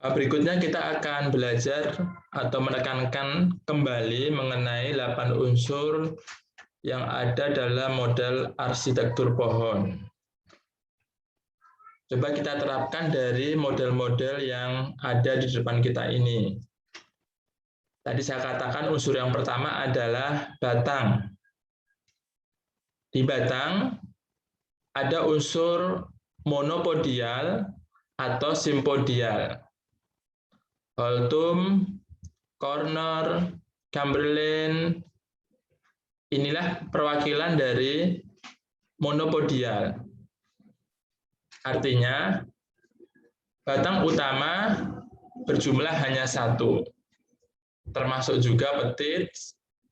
Berikutnya kita akan belajar atau menekankan kembali mengenai 8 unsur yang ada dalam model arsitektur pohon. Coba kita terapkan dari model-model yang ada di depan kita ini. Tadi saya katakan unsur yang pertama adalah batang. Di batang ada unsur monopodial atau simpodial. Holtum, corner, Chamberlain, inilah perwakilan dari monopodial. Artinya, batang utama berjumlah hanya satu, termasuk juga Petit,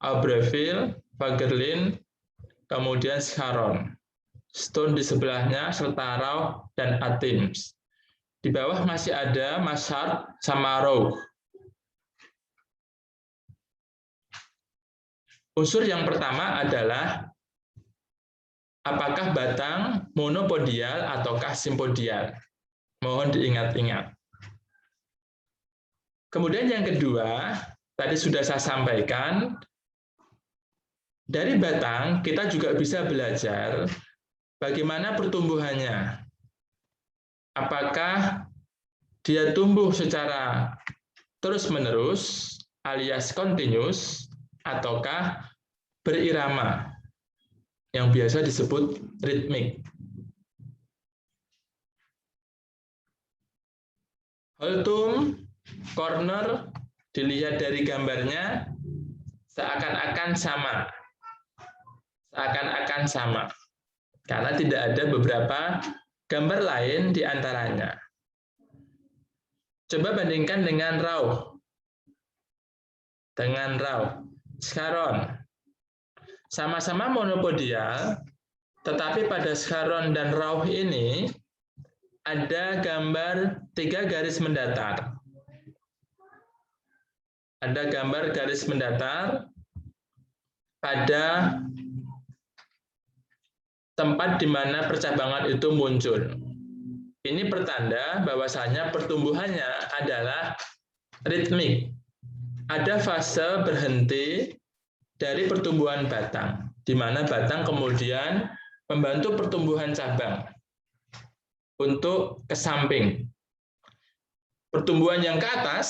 Aubreville, Fagerlin, kemudian Scarron. Stone di sebelahnya, serta Rauch dan Atims. Di bawah masih ada Massard sama Rauch. Unsur yang pertama adalah apakah batang monopodial ataukah simpodial. Mohon diingat-ingat. Kemudian yang kedua, tadi sudah saya sampaikan, dari batang kita juga bisa belajar bagaimana pertumbuhannya. Apakah dia tumbuh secara terus-menerus alias continuous ataukah berirama yang biasa disebut ritmik. Holtum, corner, dilihat dari gambarnya seakan-akan sama. Seakan-akan sama. Karena tidak ada beberapa gambar lain di antaranya. Coba bandingkan dengan Rauch. Dengan Rauch. Scarron. Sama-sama monopodial, tetapi pada Scarron dan Rauch ini ada gambar 3 garis mendatar. Ada gambar garis mendatar pada tempat di mana percabangan itu muncul. Ini pertanda bahwasanya pertumbuhannya adalah ritmik. Ada fase berhenti dari pertumbuhan batang, di mana batang kemudian membantu pertumbuhan cabang untuk ke samping. Pertumbuhan yang ke atas,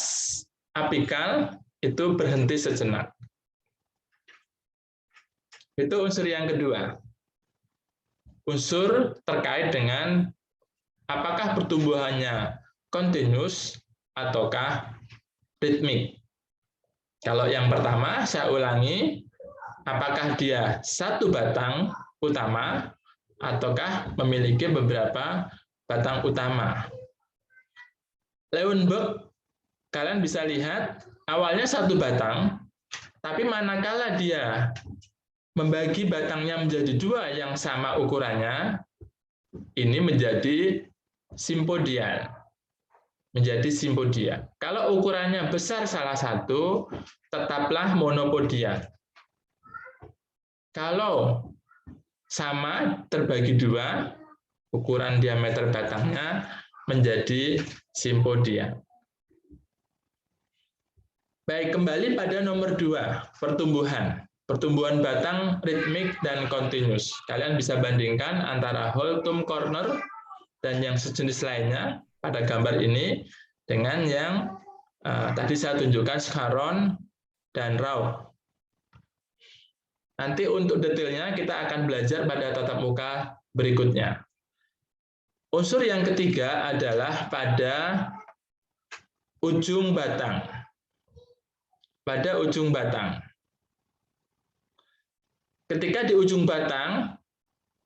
apikal, itu berhenti sejenak. Itu unsur yang kedua. Unsur terkait dengan apakah pertumbuhannya continuous ataukah ritmik. Kalau yang pertama, saya ulangi, apakah dia satu batang utama ataukah memiliki beberapa batang utama. Leeuwenburg, kalian bisa lihat, awalnya satu batang, tapi manakala dia membagi batangnya menjadi 2 yang sama ukurannya, ini menjadi simpodial. Menjadi simpodial. Kalau ukurannya besar salah satu, tetaplah monopodial. Kalau sama terbagi 2, ukuran diameter batangnya menjadi simpodial. Baik, kembali pada nomor 2, pertumbuhan. Pertumbuhan batang ritmik dan continuous. Kalian bisa bandingkan antara Holtum corner dan yang sejenis lainnya pada gambar ini dengan yang tadi saya tunjukkan Scarron dan Rauch. Nanti untuk detailnya kita akan belajar pada tatap muka berikutnya. Unsur yang ketiga adalah pada ujung batang. Pada ujung batang. Ketika di ujung batang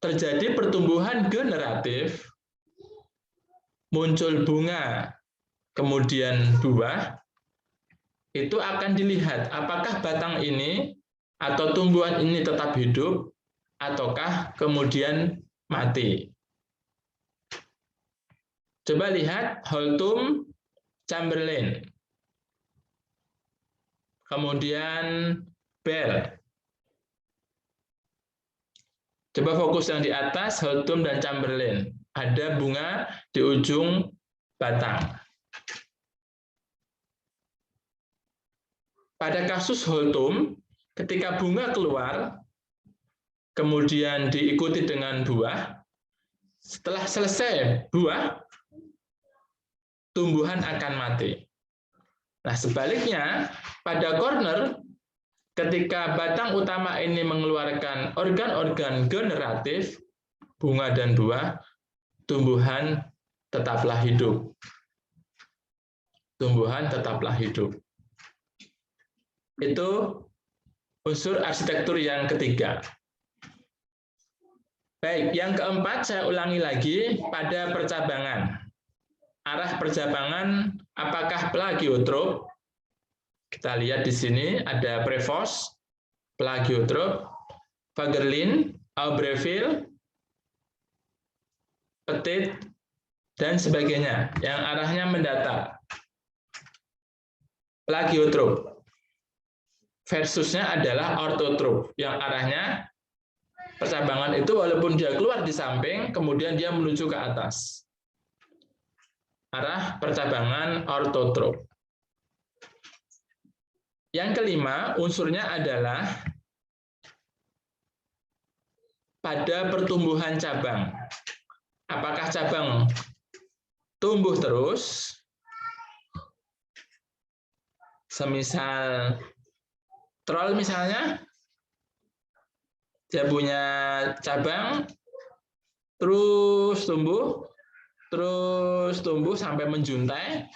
terjadi pertumbuhan generatif, muncul bunga, kemudian buah, itu akan dilihat apakah batang ini atau tumbuhan ini tetap hidup ataukah kemudian mati. Coba lihat Holtum, Chamberlain, kemudian Bell. Coba fokus yang di atas, Holtum dan Chamberlain. Ada bunga di ujung batang. pada kasus Holtum, ketika bunga keluar, kemudian diikuti dengan buah, setelah selesai buah, tumbuhan akan mati. Nah, sebaliknya, pada corner, ketika batang utama ini mengeluarkan organ-organ generatif, bunga dan buah, tumbuhan tetaplah hidup. Tumbuhan tetaplah hidup. Itu unsur arsitektur yang ketiga. Baik, yang keempat saya ulangi lagi pada percabangan. Arah percabangan apakah plagiotrop? Kita lihat di sini ada Prevost, plagiotrop, Fagerlin, Aubreville, Petit, dan sebagainya yang arahnya mendatar. Plagiotrop versusnya adalah ortotrop yang arahnya percabangan itu walaupun dia keluar di samping, kemudian dia menuju ke atas. Arah percabangan ortotrop. Yang kelima, unsurnya adalah pada pertumbuhan cabang. Apakah cabang tumbuh terus? Semisal troll misalnya, dia punya cabang, terus tumbuh sampai menjuntai,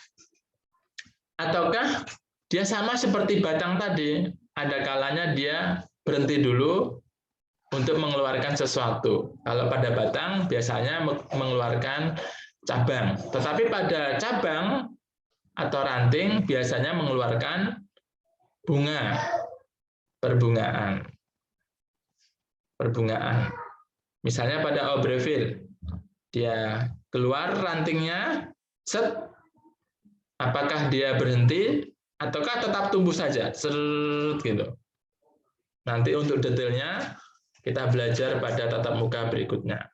ataukah dia sama seperti batang tadi, ada kalanya dia berhenti dulu untuk mengeluarkan sesuatu. Kalau pada batang biasanya mengeluarkan cabang, tetapi pada cabang atau ranting biasanya mengeluarkan bunga, perbungaan. Misalnya pada Aubreville, dia keluar rantingnya, set, apakah dia berhenti ataukah tetap tumbuh saja, seret gitu. Nanti untuk detailnya kita belajar pada tatap muka berikutnya.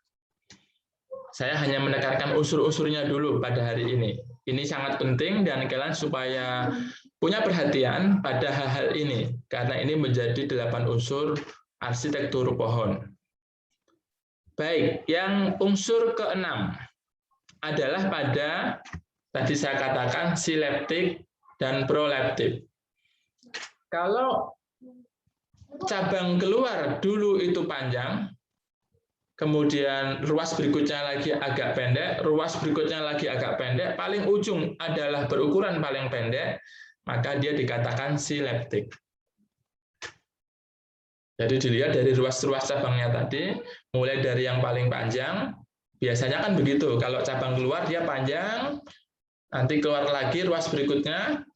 Saya hanya menekankan unsur-unsurnya dulu pada hari ini. Ini sangat penting dan kalian supaya punya perhatian pada hal-hal ini, karena ini menjadi 8 unsur arsitektur pohon. Baik, yang unsur ke-6 adalah pada, tadi saya katakan, sileptik dan proleptik. Kalau cabang keluar dulu itu panjang, kemudian ruas berikutnya lagi agak pendek, ruas berikutnya lagi agak pendek, paling ujung adalah berukuran paling pendek, maka dia dikatakan sileptik. Jadi dilihat dari ruas-ruas cabangnya tadi, mulai dari yang paling panjang, biasanya kan begitu, kalau cabang keluar dia panjang, nanti keluar lagi ruas berikutnya,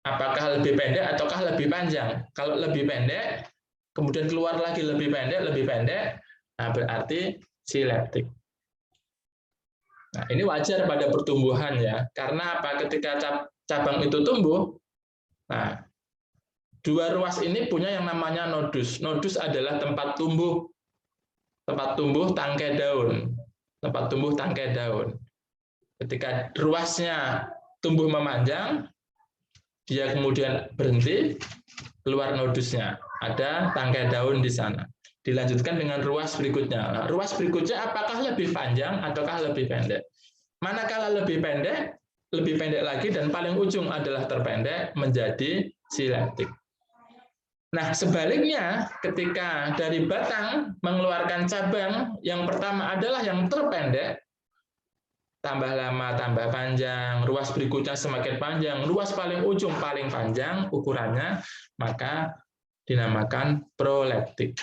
apakah lebih pendek ataukah lebih panjang? Kalau lebih pendek, kemudian keluar lagi lebih pendek, nah berarti sileptik. Nah, ini wajar pada pertumbuhan ya, karena apa? Ketika cabang itu tumbuh, nah, dua ruas ini punya yang namanya nodus. Nodus adalah tempat tumbuh tangkai daun. Tempat tumbuh tangkai daun. Ketika ruasnya tumbuh memanjang, dia kemudian berhenti, keluar nodusnya. Ada tangkai daun di sana. Dilanjutkan dengan ruas berikutnya. Nah, ruas berikutnya apakah lebih panjang ataukah lebih pendek? Manakala lebih pendek lagi dan paling ujung adalah terpendek, menjadi sileptik. Nah, sebaliknya ketika dari batang mengeluarkan cabang, yang pertama adalah yang terpendek, tambah lama tambah panjang, ruas berikutnya semakin panjang, ruas paling ujung paling panjang ukurannya, maka dinamakan proleptik.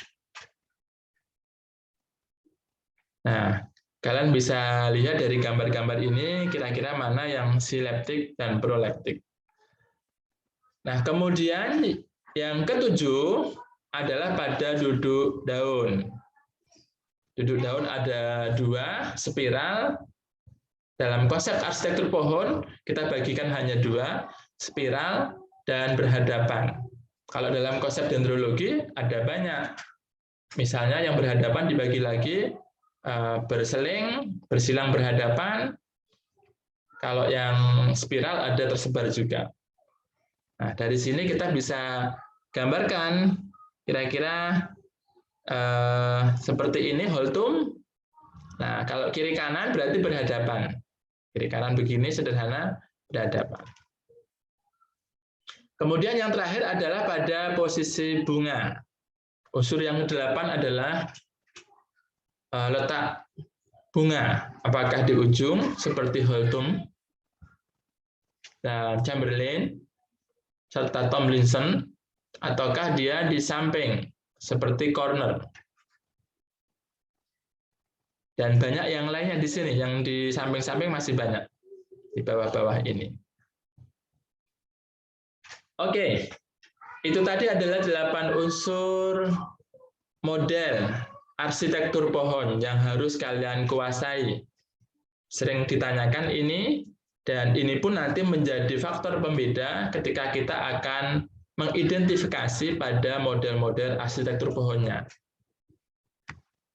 Nah, kalian bisa lihat dari gambar-gambar ini kira-kira mana yang sileptik dan proleptik. Nah, kemudian yang ketujuh adalah pada duduk daun. Duduk daun ada 2, spiral. Dalam konsep arsitektur pohon, kita bagikan hanya 2, spiral dan berhadapan. Kalau dalam konsep dendrologi, ada banyak. Misalnya yang berhadapan dibagi lagi, berseling, bersilang berhadapan. Kalau yang spiral ada tersebar juga. Nah, dari sini kita bisa gambarkan kira-kira seperti ini holtum. Nah, kalau kiri kanan berarti berhadapan. Kiri kanan begini sederhana berhadapan. Kemudian yang terakhir adalah pada posisi bunga. Unsur yang ke-8 adalah letak bunga. Apakah di ujung seperti holtum dan Chamberlain serta Tomlinson, ataukah dia di samping seperti corner. Dan banyak yang lainnya di sini, yang di samping-samping masih banyak di bawah-bawah ini. Oke, itu tadi adalah 8 unsur model arsitektur pohon yang harus kalian kuasai. Sering ditanyakan ini, dan ini pun nanti menjadi faktor pembeda ketika kita akan mengidentifikasi pada model-model arsitektur pohonnya.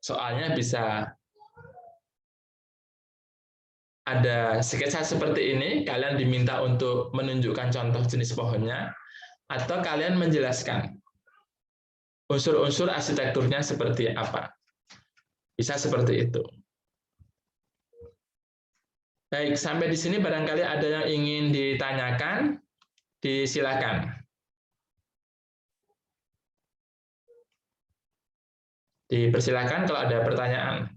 Soalnya bisa ada sketsa seperti ini, kalian diminta untuk menunjukkan contoh jenis pohonnya, atau kalian menjelaskan unsur-unsur arsitekturnya seperti apa. Bisa seperti itu. Baik, sampai di sini barangkali ada yang ingin ditanyakan, disilakan. Dipersilakan kalau ada pertanyaan.